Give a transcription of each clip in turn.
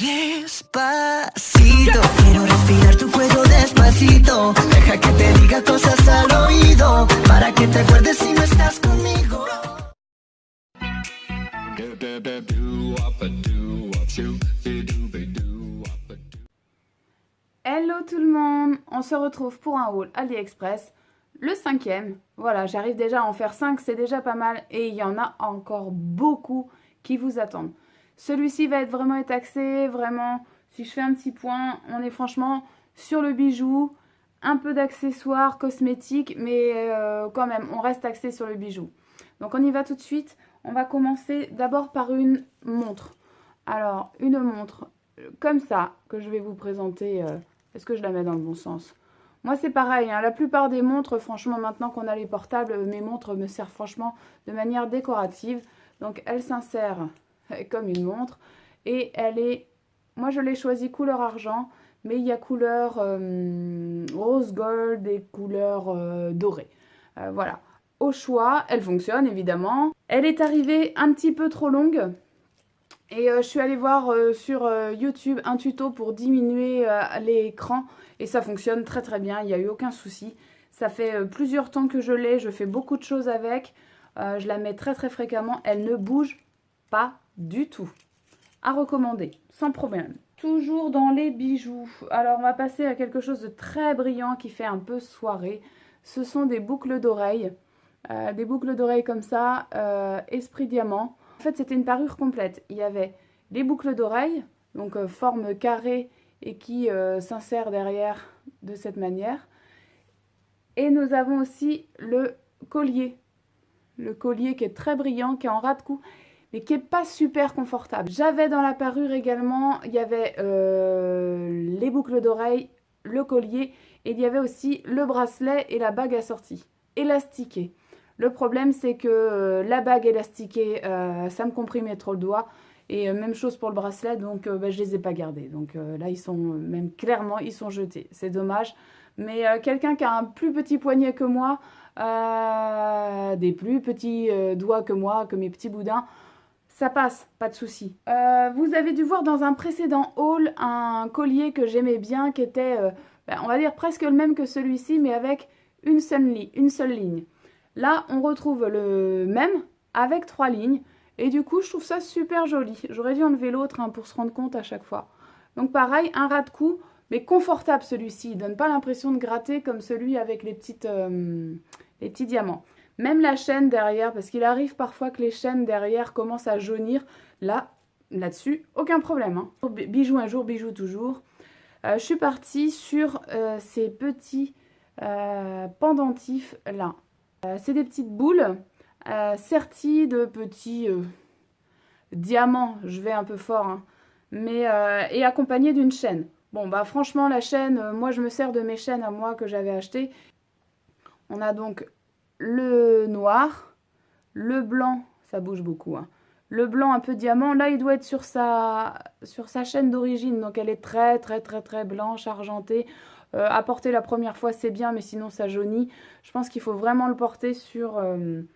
Despacito, quiero respirar tu cuello despacito. Deja que te diga cosas al oído, para que te acuerdes si no estás conmigo. Hello tout le monde, on se retrouve pour un haul AliExpress, le 5e. Voilà, j'arrive déjà à en faire 5, c'est déjà pas mal et il y en a encore beaucoup qui vous attendent. Celui-ci va être vraiment axé, vraiment, si je fais un petit point, on est franchement sur le bijou, un peu d'accessoires cosmétiques, mais quand même, on reste axé sur le bijou. Donc on y va tout de suite, on va commencer d'abord par une montre. Alors, une montre comme ça, que je vais vous présenter, est-ce que je la mets dans le bon sens? Moi c'est pareil, hein, la plupart des montres, franchement maintenant qu'on a les portables, mes montres me servent franchement de manière décorative. Donc elle s'insère comme une montre et elle est, moi je l'ai choisie couleur argent, mais il y a couleur rose gold et couleur dorée. Voilà, au choix, elle fonctionne évidemment. Elle est arrivée un petit peu trop longue. Et je suis allée voir sur YouTube un tuto pour diminuer l'écran et ça fonctionne très très bien, il n'y a eu aucun souci. Ça fait plusieurs temps que je l'ai, je fais beaucoup de choses avec, je la mets très très fréquemment, elle ne bouge pas du tout. À recommander, sans problème. Toujours dans les bijoux, alors on va passer à quelque chose de très brillant qui fait un peu soirée. Ce sont des boucles d'oreilles comme ça, esprit diamant. En fait, c'était une parure complète. Il y avait les boucles d'oreilles, donc forme carrée et qui s'insèrent derrière de cette manière. Et nous avons aussi le collier. Le collier qui est très brillant, qui est en ras de cou, mais qui n'est pas super confortable. J'avais dans la parure également, il y avait les boucles d'oreilles, le collier, et il y avait aussi le bracelet et la bague assortie, élastiquée. Le problème, c'est que la bague élastiquée, ça me comprimait trop le doigt. Et même chose pour le bracelet, donc je ne les ai pas gardés. Donc là, ils sont même clairement, ils sont jetés. C'est dommage. Mais quelqu'un qui a un plus petit poignet que moi, des plus petits doigts que moi, que mes petits boudins, ça passe, pas de souci. Vous avez dû voir dans un précédent haul un collier que j'aimais bien, qui était, on va dire presque le même que celui-ci, mais avec une seule ligne. Là, on retrouve le même avec 3 lignes. Et du coup, je trouve ça super joli. J'aurais dû enlever l'autre hein, pour se rendre compte à chaque fois. Donc pareil, un ras de cou, mais confortable celui-ci. Il ne donne pas l'impression de gratter comme celui avec les petits diamants. Même la chaîne derrière, parce qu'il arrive parfois que les chaînes derrière commencent à jaunir. Là-dessus, aucun problème. Hein. Bijou un jour, bijou toujours. Je suis partie sur ces petits pendentifs là. C'est des petites boules serties de petits diamants, je vais un peu fort, hein, mais, et accompagnées d'une chaîne. Bon, bah franchement, la chaîne, moi je me sers de mes chaînes à moi que j'avais achetées. On a donc le noir, le blanc, ça bouge beaucoup, hein, le blanc un peu diamant. Là, il doit être sur sa chaîne d'origine, donc elle est très très très très blanche, argentée. À porter la première fois c'est bien, mais sinon ça jaunit. Je pense qu'il faut vraiment le porter sur une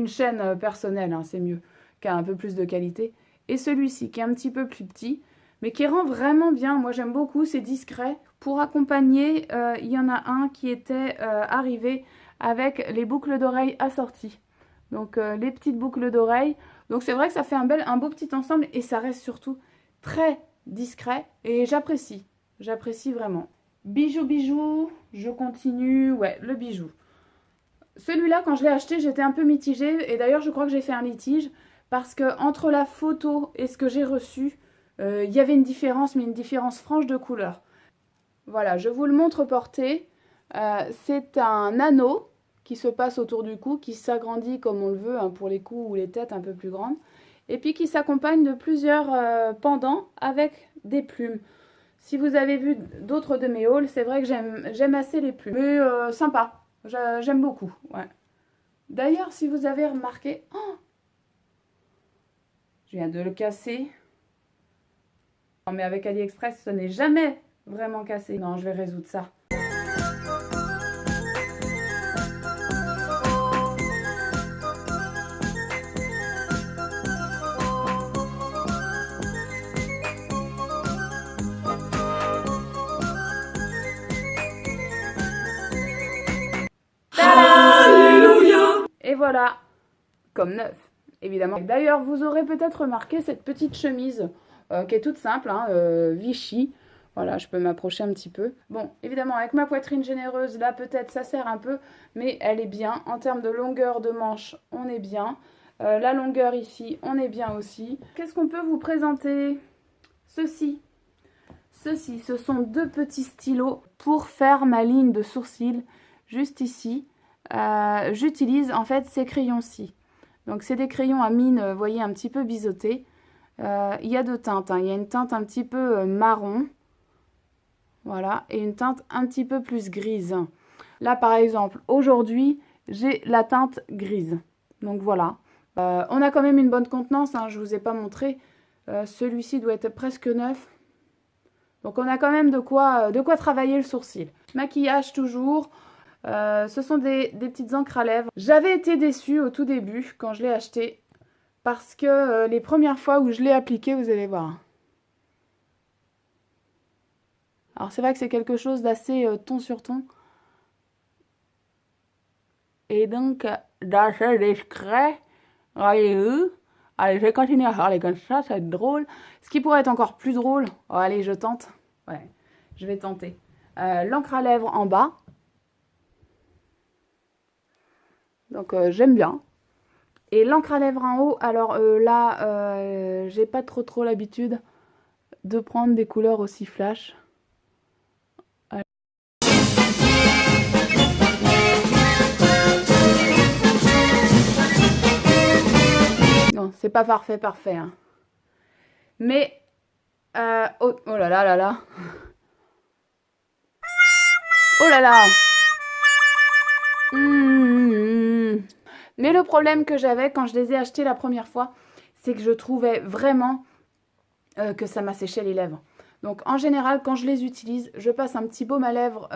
chaîne personnelle, hein, c'est mieux, qui a un peu plus de qualité. Et celui-ci qui est un petit peu plus petit, mais qui rend vraiment bien. Moi j'aime beaucoup, c'est discret. Pour accompagner, il y en a un qui était arrivé avec les boucles d'oreilles assorties. Donc les petites boucles d'oreilles. Donc c'est vrai que ça fait un beau petit ensemble et ça reste surtout très discret et j'apprécie. J'apprécie vraiment. Bijou, je continue. Ouais, le bijou. Celui-là, quand je l'ai acheté, j'étais un peu mitigée. Et d'ailleurs, je crois que j'ai fait un litige. Parce que entre la photo et ce que j'ai reçu, il y avait une différence, mais une différence franche de couleur. Voilà, je vous le montre porté. C'est un anneau qui se passe autour du cou, qui s'agrandit comme on le veut, hein, pour les coups ou les têtes un peu plus grandes. Et puis qui s'accompagne de plusieurs pendants avec des plumes. Si vous avez vu d'autres de mes hauls, c'est vrai que j'aime assez les plumes. Mais sympa, j'aime beaucoup. Ouais. D'ailleurs, si vous avez remarqué... Oh, je viens de le casser. Non, mais avec AliExpress, ce n'est jamais vraiment cassé. Non, je vais résoudre ça. comme neuf, évidemment. D'ailleurs, vous aurez peut-être remarqué cette petite chemise qui est toute simple, hein, Vichy. Voilà, je peux m'approcher un petit peu. Bon, évidemment, avec ma poitrine généreuse, là, peut-être ça sert un peu, mais elle est bien. En termes de longueur de manche, on est bien. La longueur ici, on est bien aussi. Qu'est-ce qu'on peut vous présenter? Ceci, ce sont deux petits stylos pour faire ma ligne de sourcil, juste ici. J'utilise en fait ces crayons-ci. Donc, c'est des crayons à mine, vous voyez, un petit peu biseautés. Il y a deux teintes, hein. Il y a une teinte un petit peu marron. Voilà, et une teinte un petit peu plus grise. Là, par exemple, aujourd'hui, j'ai la teinte grise. Donc, voilà. On a quand même une bonne contenance, hein, je ne vous ai pas montré. Celui-ci doit être presque neuf. Donc, on a quand même de quoi travailler le sourcil. Maquillage toujours. Ce sont des petites encres à lèvres. J'avais été déçue au tout début, quand je l'ai acheté. Parce que les premières fois où je l'ai appliqué, vous allez voir. Alors, c'est vrai que c'est quelque chose d'assez ton sur ton. Et donc, d'assez discret. Voyez-vous. Allez, je vais continuer à parler comme ça va être drôle. Ce qui pourrait être encore plus drôle. Oh, allez, je tente. Ouais, je vais tenter. L'encre à lèvres en bas. Donc, j'aime bien. Et l'encre à lèvres en haut, alors là, j'ai pas trop l'habitude de prendre des couleurs aussi flash. Non, c'est pas parfait, hein. Mais, oh là là là là. Oh là là. Mais le problème que j'avais quand je les ai achetés la première fois, c'est que je trouvais vraiment que ça m'asséchait les lèvres. Donc en général, quand je les utilise, je passe un petit baume à lèvres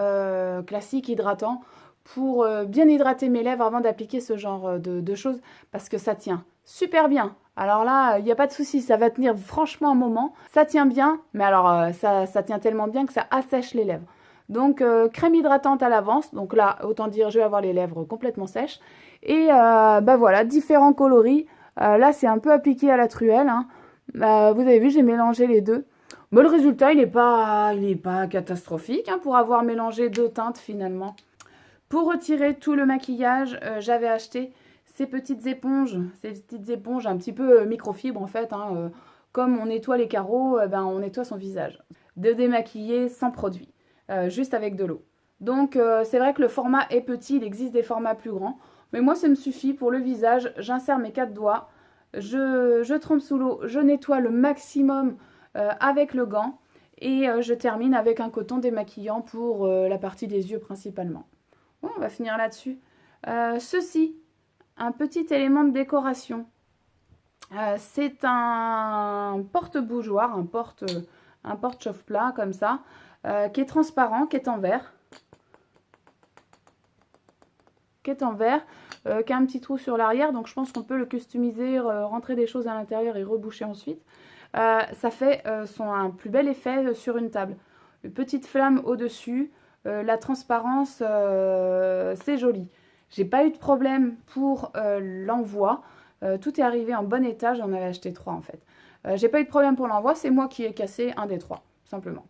classique hydratant pour bien hydrater mes lèvres avant d'appliquer ce genre de choses, parce que ça tient super bien. Alors là, il n'y a pas de souci, ça va tenir franchement un moment. Ça tient bien, mais alors ça tient tellement bien que ça assèche les lèvres. Donc crème hydratante à l'avance, donc là, autant dire, je vais avoir les lèvres complètement sèches. Et bah voilà, différents coloris. Là, c'est un peu appliqué à la truelle, hein. Vous avez vu, j'ai mélangé les deux. Mais le résultat, il n'est pas catastrophique, hein, pour avoir mélangé deux teintes finalement. Pour retirer tout le maquillage, j'avais acheté ces petites éponges un petit peu microfibre en fait, hein, comme on nettoie les carreaux, ben, on nettoie son visage. De démaquiller sans produit, juste avec de l'eau. Donc c'est vrai que le format est petit, il existe des formats plus grands. Mais moi ça me suffit pour le visage, j'insère mes 4 doigts, je trempe sous l'eau, je nettoie le maximum avec le gant. Et je termine avec un coton démaquillant pour la partie des yeux principalement. Bon, on va finir là-dessus. Ceci, un petit élément de décoration. C'est un porte-bougeoir, un porte-chauffe-plat comme ça, qui est transparent, qui est en verre. Qui a un petit trou sur l'arrière, donc je pense qu'on peut le customiser, rentrer des choses à l'intérieur et reboucher ensuite. Ça fait un plus bel effet sur une table. Une petite flamme au-dessus, la transparence, c'est joli. J'ai pas eu de problème pour l'envoi. Tout est arrivé en bon état, j'en avais acheté 3 en fait. J'ai pas eu de problème pour l'envoi, c'est moi qui ai cassé un des 3, simplement.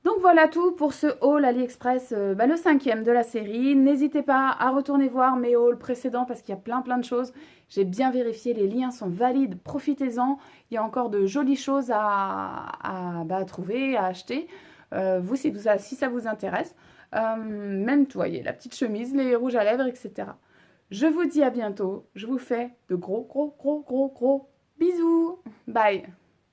Donc voilà tout pour ce haul AliExpress, le 5e de la série. N'hésitez pas à retourner voir mes hauls précédents parce qu'il y a plein de choses. J'ai bien vérifié, les liens sont valides, profitez-en. Il y a encore de jolies choses à trouver, à acheter. Vous, si ça vous intéresse. Même, vous voyez, la petite chemise, les rouges à lèvres, etc. Je vous dis à bientôt. Je vous fais de gros bisous. Bye.